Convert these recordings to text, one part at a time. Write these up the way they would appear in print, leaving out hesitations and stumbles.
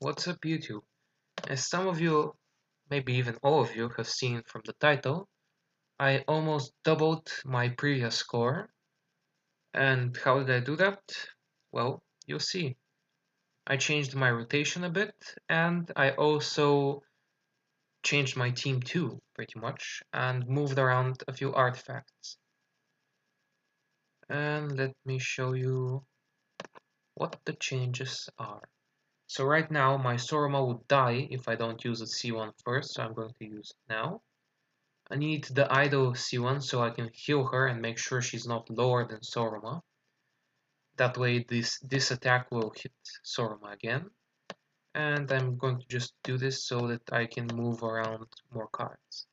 What's up, YouTube? As some of you, maybe even all of you, have seen from the title, I almost doubled my previous score. And how did I do that? Well, you'll see. I changed my rotation a bit, and I also changed my team too, pretty much, and moved around a few artifacts. And let me show you what the changes are. So right now, my Soroma would die if I don't use a C1 first, so I'm going to use it now. I need the idle C1 so I can heal her and make sure she's not lower than Soroma. That way this attack will hit Soroma again. And I'm going to just do this so that I can move around more cards.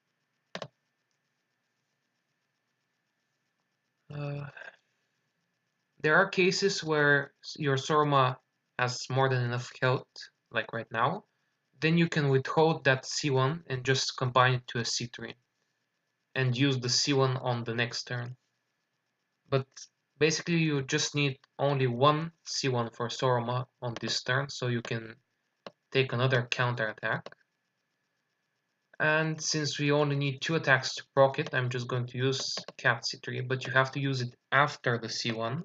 There are cases where your Soroma has more than enough health, like right now. Then you can withhold that C1 and just combine it to a C3 and use the C1 on the next turn. But basically you just need only one C1 for Soroma on this turn, so you can take another counter attack. And since we only need 2 attacks to proc it, I'm just going to use Cat C3, but you have to use it after the C1,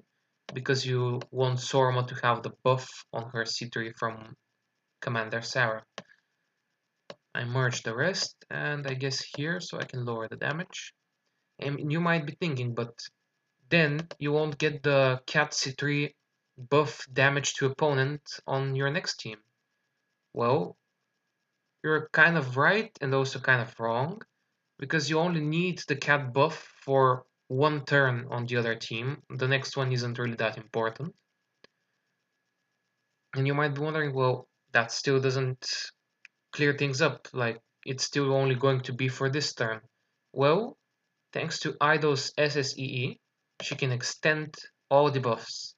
because you want Soroma to have the buff on her C3 from Commander Sarah. I merge the rest, and I guess here, so I can lower the damage. And you might be thinking, but then you won't get the Cat C3 buff damage to opponent on your next team. Well, you're kind of right and also kind of wrong, because you only need the Cat buff for one turn on the other team. The next one isn't really that important. And you might be wondering, well, that still doesn't clear things up, like it's still only going to be for this turn. Well, thanks to Idol's SSEE, she can extend all the buffs.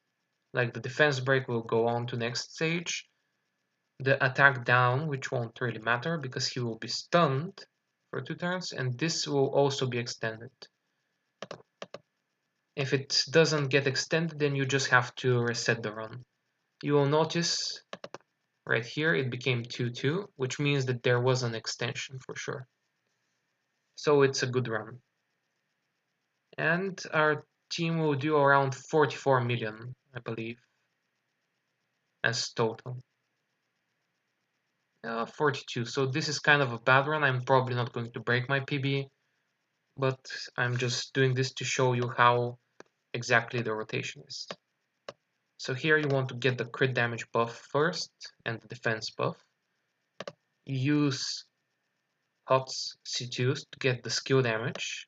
Like the defense break will go on to next stage, the attack down, which won't really matter because he will be stunned for 2 turns, and this will also be extended. If it doesn't get extended, then you just have to reset the run. You will notice right here it became 2-2, which means that there was an extension for sure. So it's a good run. And our team will do around 44 million, I believe, as total. 42. So this is kind of a bad run. I'm probably not going to break my PB, but I'm just doing this to show you how exactly the rotation is. So here you want to get the crit damage buff first and the defense buff. You use Hot's C2s to get the skill damage.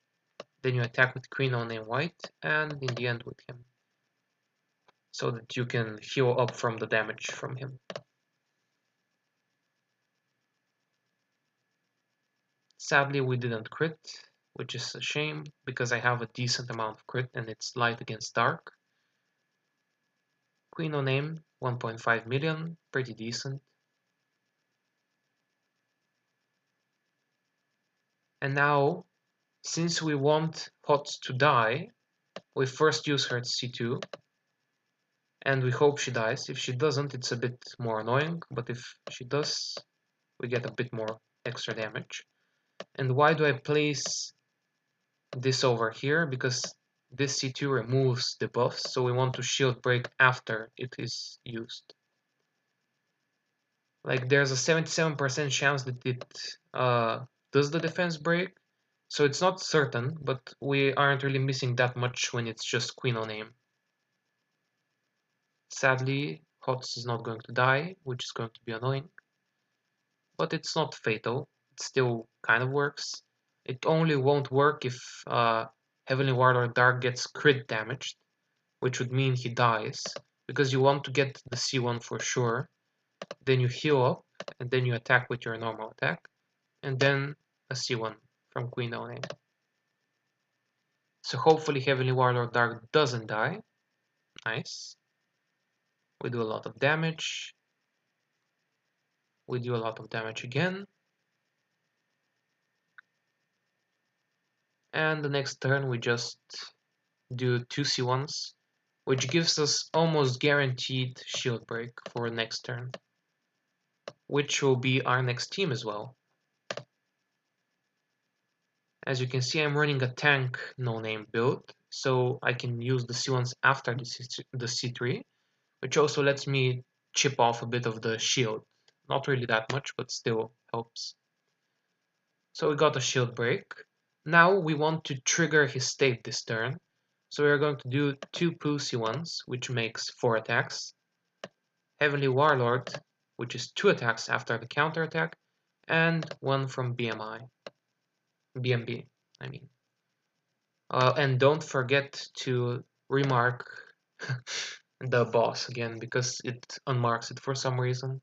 Then you attack with Queen on and white, and in the end with him, so that you can heal up from the damage from him. Sadly, we didn't crit, which is a shame, because I have a decent amount of crit and it's light against dark. Queen on aim, 1.5 million, pretty decent. And now, since we want Hot to die, we first use her at C2, and we hope she dies. If she doesn't, it's a bit more annoying, but if she does, we get a bit more extra damage. And why do I place this over here? Because this C2 removes the buffs, so we want to shield break after it is used. Like there's a 77% chance that it does the defense break, so it's not certain, but we aren't really missing that much when it's just Queen on aim. Sadly, Hots is not going to die, which is going to be annoying, but it's not fatal. It still kind of works. It only won't work if Heavenly Warlord Dark gets crit damaged, which would mean he dies, because you want to get the C1 for sure. Then you heal up, and then you attack with your normal attack, and then a C1 from Queen on aim. So hopefully Heavenly Warlord Dark doesn't die. Nice. We do a lot of damage. We do a lot of damage again. And the next turn we just do 2 C1s, which gives us almost guaranteed shield break for next turn. which will be our next team as well. As you can see, I'm running a tank no-name build, so I can use the C1s after the C3, which also lets me chip off a bit of the shield. Not really that much, but still helps. So we got a shield break. Now we want to trigger his state this turn. So we're going to do 2 Poo C1s, which makes 4 attacks. Heavenly Warlord, which is 2 attacks after the counter attack, and 1 from BMB, I mean. And don't forget to remark the boss again, because it unmarks it for some reason.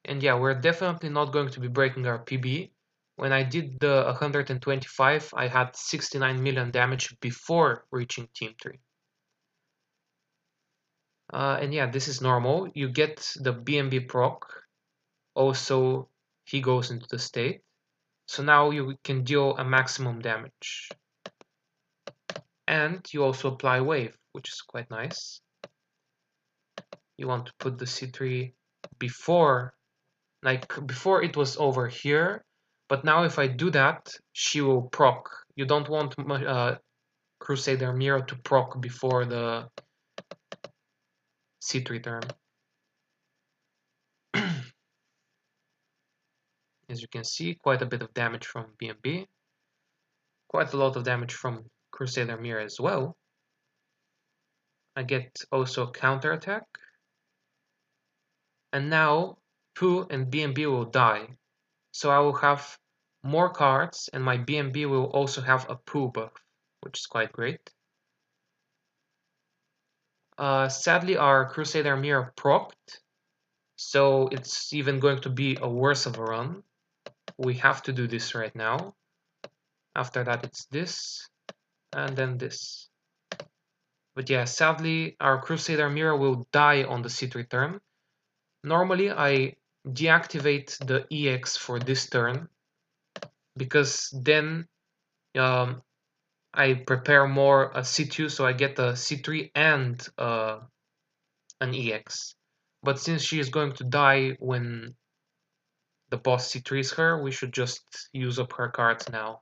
And yeah, we're definitely not going to be breaking our PB. When I did the 125, I had 69 million damage before reaching Team 3. And yeah, this is normal. You get the BMB proc. Also, he goes into the state. So now you can deal a maximum damage. And you also apply wave, which is quite nice. You want to put the C3 before, like before it was over here, but now if I do that, she will proc. You don't want Crusader Mira to proc before the C3 turn. As you can see, quite a bit of damage from BMB. Quite a lot of damage from Crusader Mira as well. I get also counter attack. And now Poo and BMB will die. So I will have more cards and my BMB will also have a Poo buff, which is quite great. Sadly, our Crusader Mira procced, so it's even going to be a worse of a run. We have to do this right now. After that, it's this, and then this. But yeah, sadly, our Crusader Mira will die on the C3 turn. Normally, I deactivate the EX for this turn, because then I prepare more a C2, so I get a C3 and an EX. But since she is going to die when the boss C3s her, we should just use up her cards now.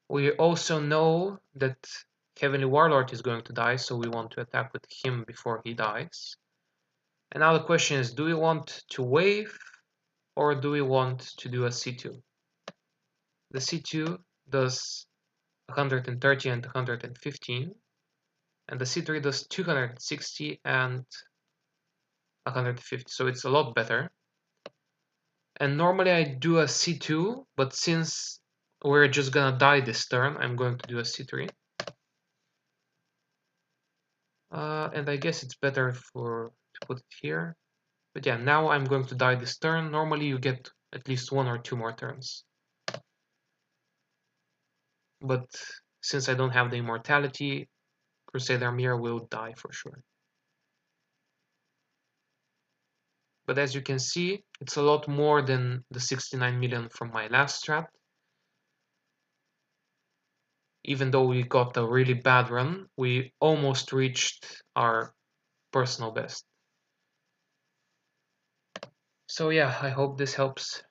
We also know that Heavenly Warlord is going to die, so we want to attack with him before he dies. And now the question is, do we want to wave or do we want to do a C2? The C2 does 130 and 115, and the C3 does 260 and 150, so it's a lot better. And normally I do a C2, but since we're just gonna die this turn, I'm going to do a C3. And I guess it's better to put it here. But yeah, now I'm going to die this turn. Normally you get at least 1 or 2 more turns. But since I don't have the immortality, Crusader Mira will die for sure. But as you can see, it's a lot more than the 69 million from my last strat. Even though we got a really bad run, we almost reached our personal best. So yeah, I hope this helps.